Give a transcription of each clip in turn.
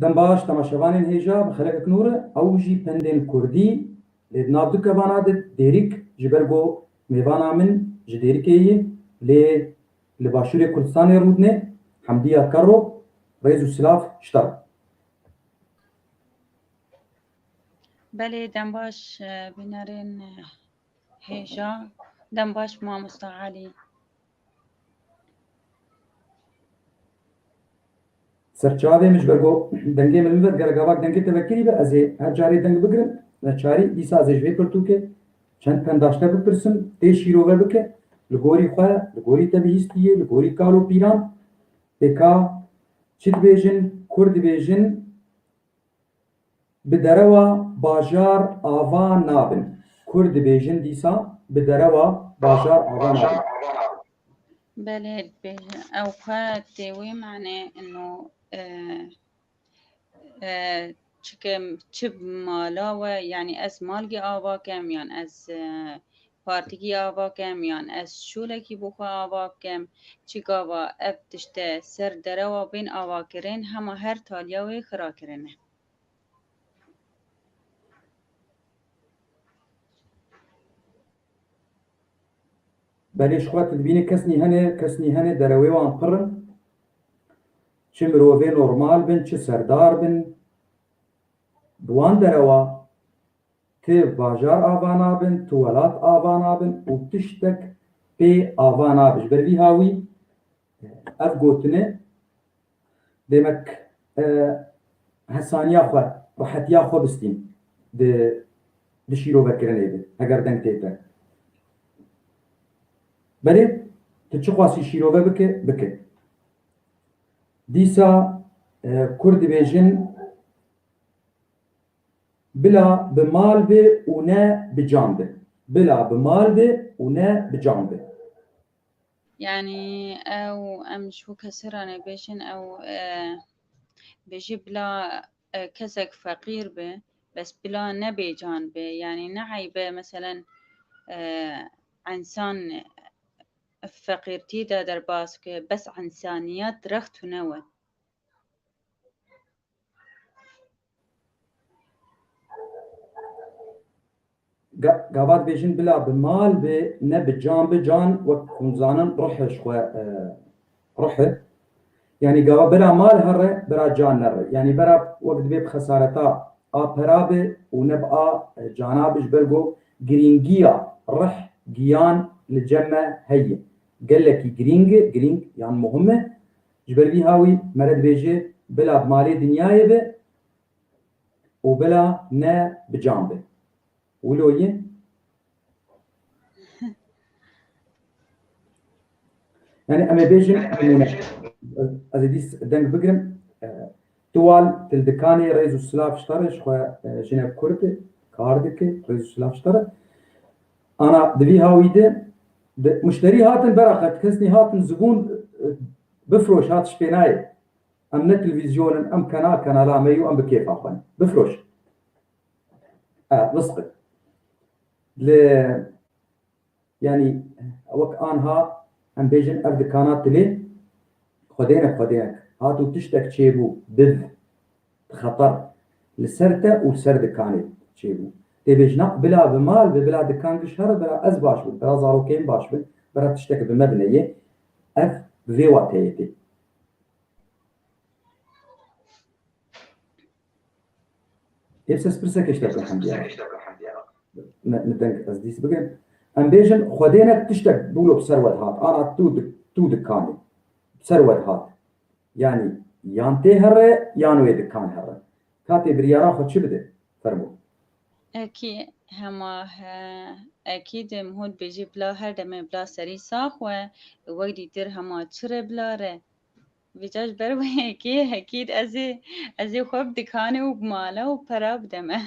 دەم باش تەماشەوانên هێژا bi xelekek nûr e ew jî pendên Kurdî lê di nav du kevana de Dêrîk ji ber got mêvana min ji Dêrîkê yê lê li Başûrê Kurdistanê Rûdinê Hemdiya Kero rêz û silav ji te re. بله دم باش بنارین هیجا دم باش مامۆستا عەلی. Serçavê min ji ber got dengê min ver gelek ava dengê te vekirî be ez ê her carê deng bigirim neçarî dîsa ez ê ji vê pirtûkê çend pendaşte bipirsim tê şîrove bike li gorî xwe li gorî te bihîstiyê li gorî kal û pîran pêka çi dibêjin Kurd dibêjin bi derewa bajar ava nabin. Kurd dibêjin dîsa bi derewa bajar ava nabin. بله اوقات تیوی معنی انه چه مالا و یعنی از مالگی آوا کم یان از پارتیگی آوا کم یان از شولکی بخوا آوا کم چی گاوا اب تشته سر دره و بین آوا کرین همه هر تالیاوی خرا کرنه. Belê ji xwe tu dibînî kesnî hene derewê wan pir in çi mirovê normal bin çi serdar bin di wan derewa ti bajar ava nabin ti welat ava nabin û tiştek pê ava nabe. Ji ber vî hawî ev gotinê demek hesaniya xwe rihetiya xwe bistîn di şîrovekirinê de eger deng tê te. Belê tu çi xwasî şîrove bike. Dîsa Kurd dibêjin bila bi mal be û ne bi can be. Bila bi mal be û ne bi can be. Yani او ام شو کسرانه بیشن او بيجي بلا كسك فقير به بس بلا نبي جان به يعني نعيبه مثلا انسان فقيرتي دا در باسك بس انسانيات رخت ونوى. Gavat bêjin bila bi mal be ne bi can be can wek hûn zanin rihê ji xwe rihê yani gava bira mal here bira can nere yani bira wek dibe bi xesareta a pera be û ne bi a cana be ji ber got girîngiya rih giyan li cem me heye gelekî girîng yan muhim e ji ber vî hawî me re dibêje bila bi malê dinyayê be û bila ne bi can be. Wiloyê yani em ê bêjin ez ê dîs deng bigirim tuwal tildikanê rêz û silav ji te re ji xwe jinek Kurd e kar dike rêz û silav ji te re ana di vî hawî de muşterî hatin bera xwe kesnî hatin zibûn bifroş hat ji pê nayê em ne televîzyonin em kanala me û em bi kêfa xwe ne bifroş bisqi li yani wek anha em bêjin ev dikana tilê xwedênek hatû tiştek çêbû div di xeter li ser te û ser dikanê çêbû tê bêjina bila bi mal ve bila dikan giş here bira ez baş bin bira zarokeyên baş bin bira tiştek bi me bineyê ev bi vê wateyê tê. Êv ses pirseke ji te bikim Hemdiya min deng ez dîs bigirim em bêjin xwedênek tiştek bûlo bi ser we dihat ana tû dikanê bi ser we dihat yani yan tê here yan wê dikan here katê biryara xwe çi bide fermo. اکی هما اکید مهود بيجي بلا هر دمه بلا سري ساخ و وقتی تر هما چره بلا ره بيجاش بروي اكيد ازي خوب دکانه و بماله و پرا بدمه.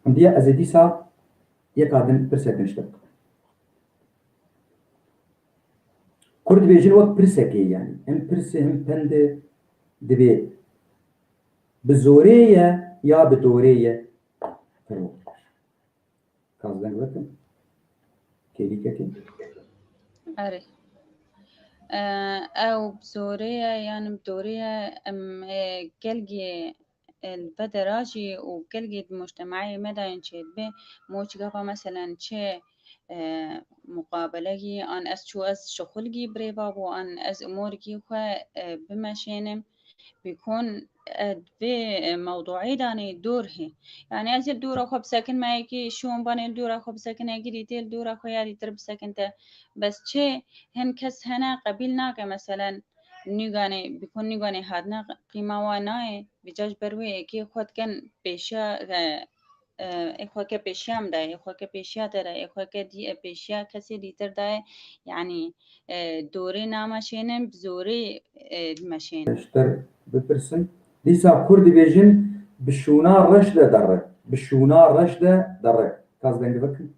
Hemdiya ez ê dîsa yeka din pirsekin ji te bikim. Kurd dibêjin wek pirsekê yani him pirsê him pendê dibê bi zorê ye ya bi dorê ye fermo. Kaz deng bikim kêlîkekê. آره أو بزورية يعني بدورية أم كلجي البدراجي وكلجي المجتمعي مدى ينشد به موش قفا مثلا شي مقابلة أن أس شو أس شغلجي بريباب وأن أس أمورجي بمشينم بيكون في موضوعي داني دوره يعني أزل دورة خب ساكن ما يكي شون باني الدورة خب ساكن يجي ديتيل دورة خيالي ترب ساكنته بس شيء هن كس هنا قبيلنا كمثلا نيجاني بيكون نيجاني هادنا قيمة واناي بجاج بروي كي خود كان بيشا اخوا که پیشیام دای اخوا که پیشیا داره اخوا که دی پیشیا کسی دیتر دای يعني دوري نامشينم بزوري المشين اشتر بپرسن دیسا کرد بیجن بشونا رشد دره بشونا رشد دره کاز دنگ بکن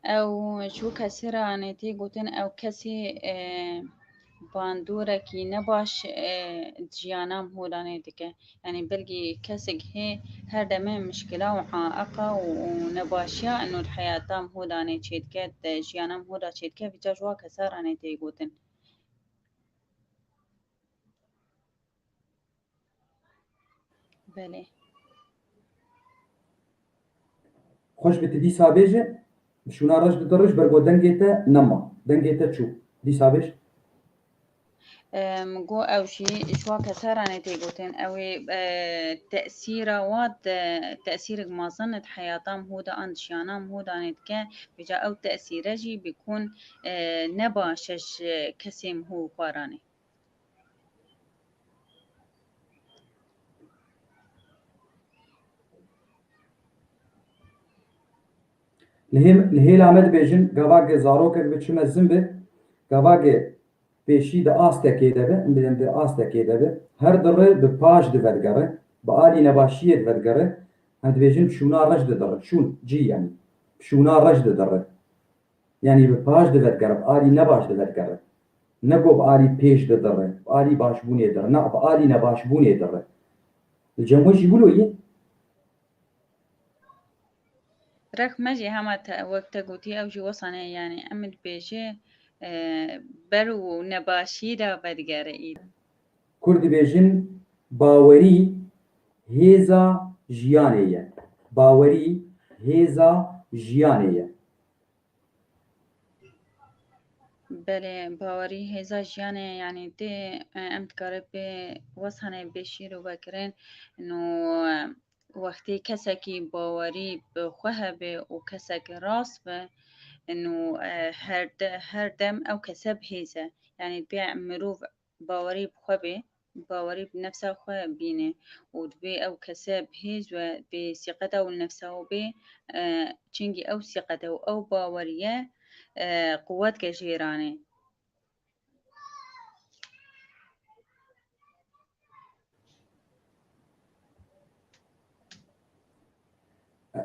او شو كسرة يعني تي قوتن او كسي باندوركي نباش جيانام هولاني دكه يعني بلقي كسك هي هر دمه مشكلة وحائقة ونباشيا انه الحياة تام هولاني تشيدكت جيانام هولا تشيدكت في جاجوا كسر يعني تي قوتن بله خوش بت دیسا بیجن بشونا رشد درش برگو دنگیتا نما دنگیتا چو دیسا بیج جو او شوا كسر يعني تي قوتن او تأثير واد تأثير مازنة حياتام هودا عند شيانام هودا نتكا بجا او تأثير جي بيكون نباشش كسيم هو قاراني لهی لامد بیجن گواگ زارو که بچم زنبه گواگ پیشی ده آستکی دبه امبیدن ده آستکی دبه هر دره به پاش ده ودگره با آلی نباشیه ده ودگره هند بیجن شونا رش ده دره شون جی يعني شونا رش ده دره يعني به پاش ده ودگره با آلی نباش ده ودگره نگو با آلی پیش ده دره با آلی باشبونه دره نه با آلی نباشبونه دره الجموشي يقولوا ايه رك مجي هما وقت قوتي او جي وصانه يعني امد بيجي برو نباشي دا بدگره ايد كرد بيجن باوري هيزا جيانية باوري هيزا جيانية بله باوری هزا جیانه يعني دي امت قرب وصحنه بشير وبكرين انه وقتی کسکی باوری بخواه به و کسک راست به انه هر دم او کسب هیزه يعني بيع مروف باوری بخواه به باوری بنفسه خواه بینه و دبي او كسب هيز و بثقته ونفسه به چنگي او ثقته او باوريه قوات كجيراني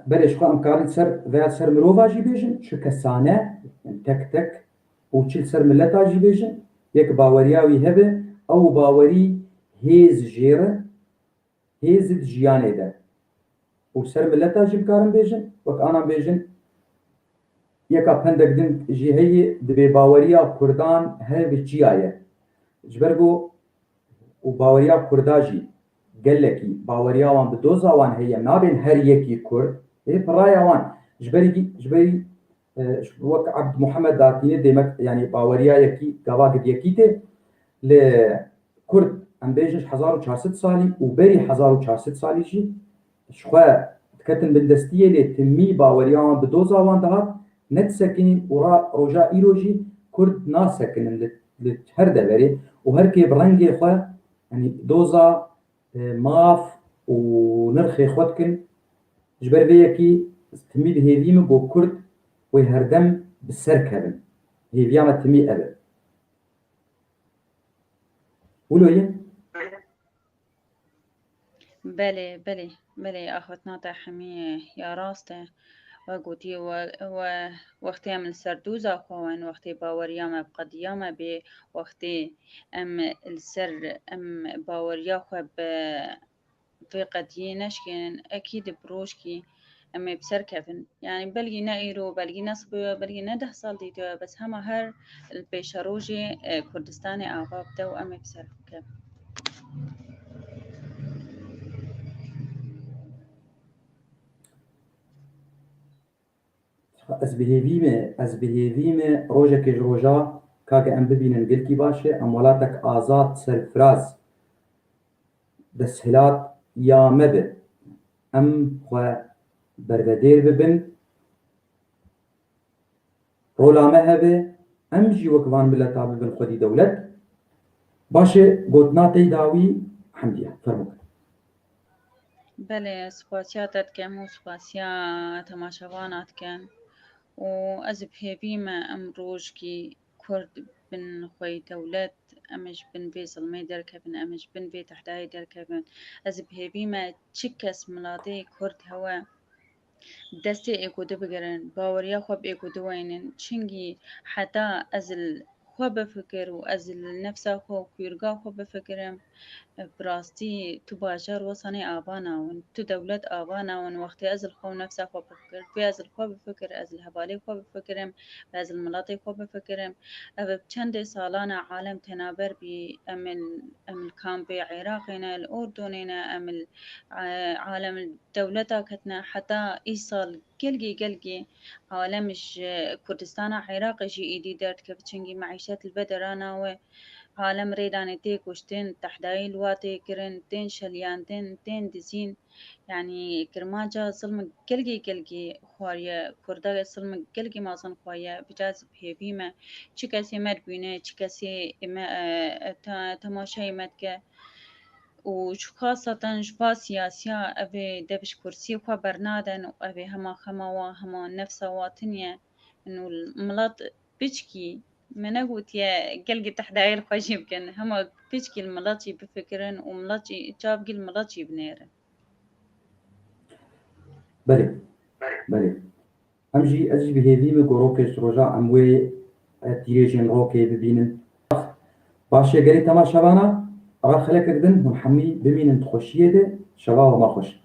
برش خو امكارن سر ذات سر مروفا جي بيجن شو كسانة تك تك وشيل سر ملتا جي بيجن يك باورياوي هبه او باوري هيز جيره هيز جيانه ده وسر ملتا جي بكارن بيجن وك انا بيجن يكا پندك دن جي هي دبي باوريا كردان هل بجيايه جبرگو وباوريا كرداجي قالكي باوريا وان بدوزا وان هي نابين هر يكي كرد هي برايا وان جبري وك عبد محمد داتيني ديمك يعني باوريا يكي قواقد يكيته لكرد ام بيجش 1400 سالي وبري 1400 سالي شي شخوا تكتن بندستيه لتمي باوريا وان بدوزا وان دهات نتسكنين ورا رجاء إيروجي كرد ناسكن لتهر دبري وهر كي برنجي خوا يعني دوزا ماف ونرخي خوتكن جبر بيكي تميد هيفيم بو كرد ويهردم بالسركبن هيفيام تمي أبد قولوا ايه بله بله بله أخوتنا تحمي يا راسته وقوتي وقتي من السردوزة خوان وقتي باوريا ما بقضيا ما بي وقتي أم السر أم باوريا خو في قدينش كان أكيد بروشكي اما بسر کفن يعني بلگی نه ایرو بلگی نصب بلگی نه 10 سال دیده بس همه هر پیش روژی کردستان آباب ده و اما بسر کفن از بهیویم روژه که روژا کاک ام ببینن گلکی باشه ام ولاتک آزاد سرفراز دسهلات یا مبه ام خو بربدیر ببن رولا مهبه ام جی وکوان ملتا ببن خودی دولت باشه گوتنا تیداوی حمدیه فرموک بله سپاسیاتت کم و سپاسیا تماشاوانات کن و از بهیویم ام روژ کی کرد بن خوی دولت امش بن بی ظلمی درکبن امش بن بی تحدای درکبن از بهیویم چی کس ملاده کرد هوا دستی اکوده بگرن باوریا خواب اکوده وینن چنگی حتی از خواب بفکر و از نفس خواب کورگا خواب بفکرم براستی تو باجار وصنی آباناون تو دولت آباناون وقتی از الخو نفس خواب بفکر بی از الخواب بفکر از الحوالی خواب بفکرم و از المناطق خواب بفکرم او چند سالان عالم تنابر بی امل کامب عراقنا الأردننا امل عالم الدولة كتنا حتى إيصال قلقي عالمش كردستان عراق جي إيدي دارت كيف تشنجي معيشة البدرانا و عالم ريدان تي كشتين تحداي الواتي كرن تين شليان تين دزين يعني كرماجا ظلم قلقي خواريا كردا ظلم قلقي مازن خواريا بجاز بهيبيما چي كسي مربينه چي كسي تماشاي مدكه و خاصة جوا سياسيا أبي دبش كرسي خوا برنادن و أبي هما خما هما نفسا واتنيا إنه الملاط بيشكي من قلت يا قلقي تحداي الخواجي بكن هما بيشكي الملاطي بفكرن وملاطي جاب قل ملاطي بنيرن بله بله ام جی از بهیویم گروکش روژا اموی تیریجین روکی ببینن باشه گری تماشاوانا اول خلق کردن هم حمی ببینن خوشیه ده شبا و ما خوش